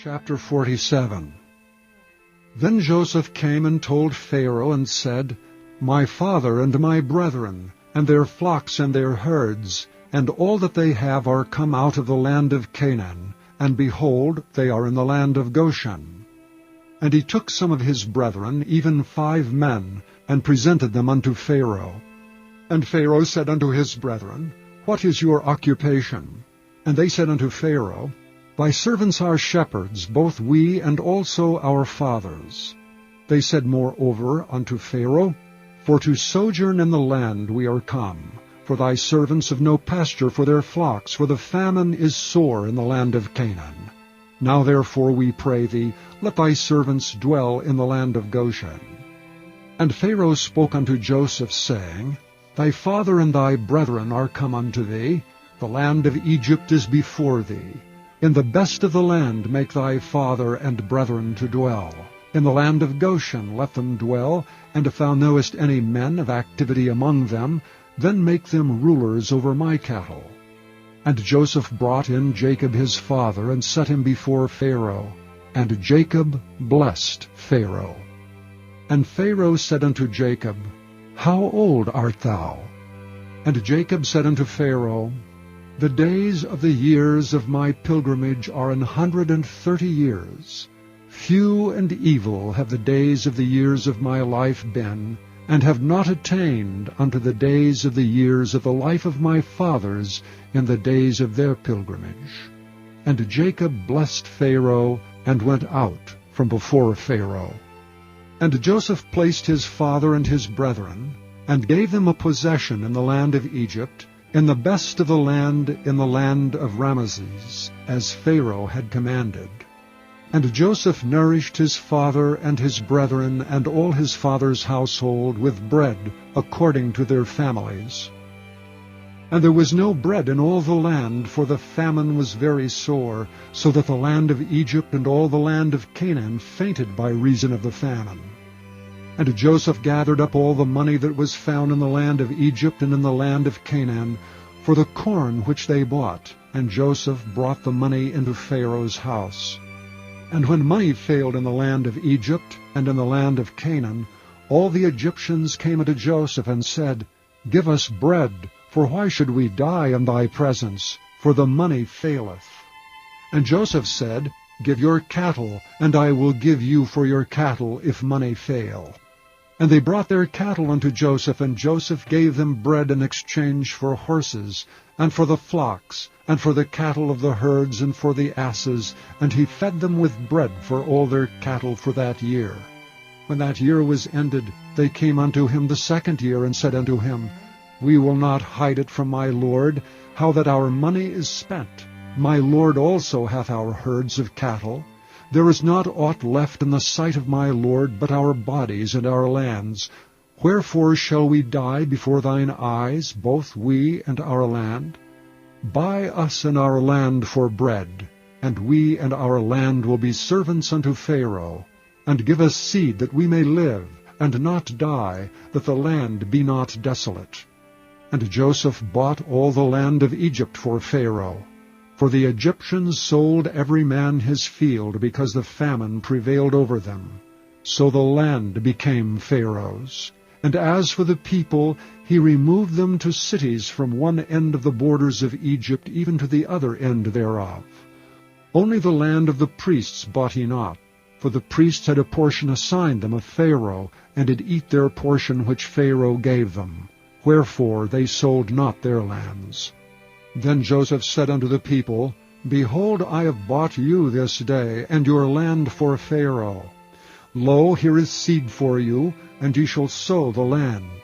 Chapter 47. Then Joseph came and told Pharaoh and said, My father and my brethren, and their flocks and their herds, and all that they have are come out of the land of Canaan, and behold, they are in the land of Goshen. And he took some of his brethren, even 5 men, and presented them unto Pharaoh. And Pharaoh said unto his brethren, What is your occupation? And they said unto Pharaoh, Thy servants are shepherds, both we and also our fathers. They said moreover unto Pharaoh, For to sojourn in the land we are come, for thy servants have no pasture for their flocks, for the famine is sore in the land of Canaan. Now therefore we pray thee, let thy servants dwell in the land of Goshen. And Pharaoh spoke unto Joseph, saying, Thy father and thy brethren are come unto thee, the land of Egypt is before thee. In the best of the land make thy father and brethren to dwell. In the land of Goshen let them dwell, and if thou knowest any men of activity among them, then make them rulers over my cattle. And Joseph brought in Jacob his father, and set him before Pharaoh. And Jacob blessed Pharaoh. And Pharaoh said unto Jacob, How old art thou? And Jacob said unto Pharaoh, The days of the years of my pilgrimage are 130 years. Few and evil have the days of the years of my life been, and have not attained unto the days of the years of the life of my fathers in the days of their pilgrimage. And Jacob blessed Pharaoh, and went out from before Pharaoh. And Joseph placed his father and his brethren, and gave them a possession in the land of Egypt, in the best of the land, in the land of Ramesses, as Pharaoh had commanded. And Joseph nourished his father and his brethren and all his father's household with bread according to their families. And there was no bread in all the land, for the famine was very sore, so that the land of Egypt and all the land of Canaan fainted by reason of the famine. And Joseph gathered up all the money that was found in the land of Egypt and in the land of Canaan, for the corn which they bought, and Joseph brought the money into Pharaoh's house. And when money failed in the land of Egypt and in the land of Canaan, all the Egyptians came unto Joseph and said, Give us bread, for why should we die in thy presence? For the money faileth. And Joseph said, Give your cattle, and I will give you for your cattle if money fail. And they brought their cattle unto Joseph, and Joseph gave them bread in exchange for horses, and for the flocks, and for the cattle of the herds, and for the asses, and he fed them with bread for all their cattle for that year. When that year was ended, they came unto him the second year, and said unto him, We will not hide it from my lord, how that our money is spent. My lord also hath our herds of cattle. There is not aught left in the sight of my lord but our bodies and our lands. Wherefore shall we die before thine eyes, both we and our land? Buy us and our land for bread, and we and our land will be servants unto Pharaoh. And give us seed that we may live, and not die, that the land be not desolate. And Joseph bought all the land of Egypt for Pharaoh. For the Egyptians sold every man his field, because the famine prevailed over them. So the land became Pharaoh's. And as for the people, he removed them to cities from one end of the borders of Egypt even to the other end thereof. Only the land of the priests bought he not, for the priests had a portion assigned them of Pharaoh, and did eat their portion which Pharaoh gave them. Wherefore they sold not their lands. Then Joseph said unto the people, Behold, I have bought you this day, and your land for Pharaoh. Lo, here is seed for you, and ye shall sow the land.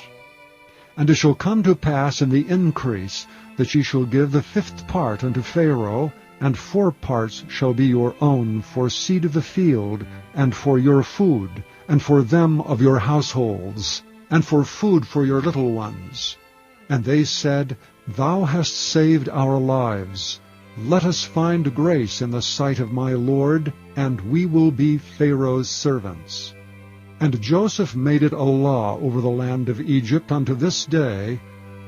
And it shall come to pass in the increase, that ye shall give the 5th part unto Pharaoh, and 4 parts shall be your own for seed of the field, and for your food, and for them of your households, and for food for your little ones. And they said, Thou hast saved our lives. Let us find grace in the sight of my lord, and we will be Pharaoh's servants. And Joseph made it a law over the land of Egypt unto this day,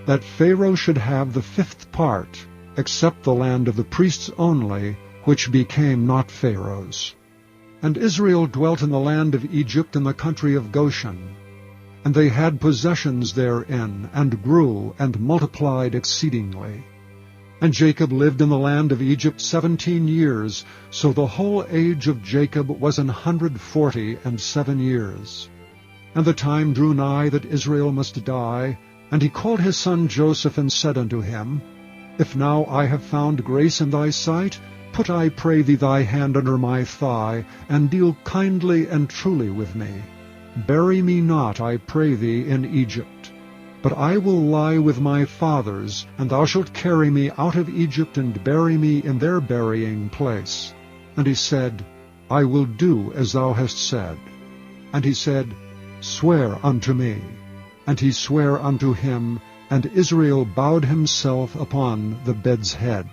that Pharaoh should have the 5th part, except the land of the priests only, which became not Pharaoh's. And Israel dwelt in the land of Egypt in the country of Goshen. And they had possessions therein, and grew, and multiplied exceedingly. And Jacob lived in the land of Egypt 17 years, so the whole age of Jacob was 147 years. And the time drew nigh that Israel must die, and he called his son Joseph, and said unto him, If now I have found grace in thy sight, put, I pray thee, thy hand under my thigh, and deal kindly and truly with me. Bury me not, I pray thee, in Egypt. But I will lie with my fathers, and thou shalt carry me out of Egypt, and bury me in their burying place. And he said, I will do as thou hast said. And he said, Swear unto me. And he sware unto him, and Israel bowed himself upon the bed's head.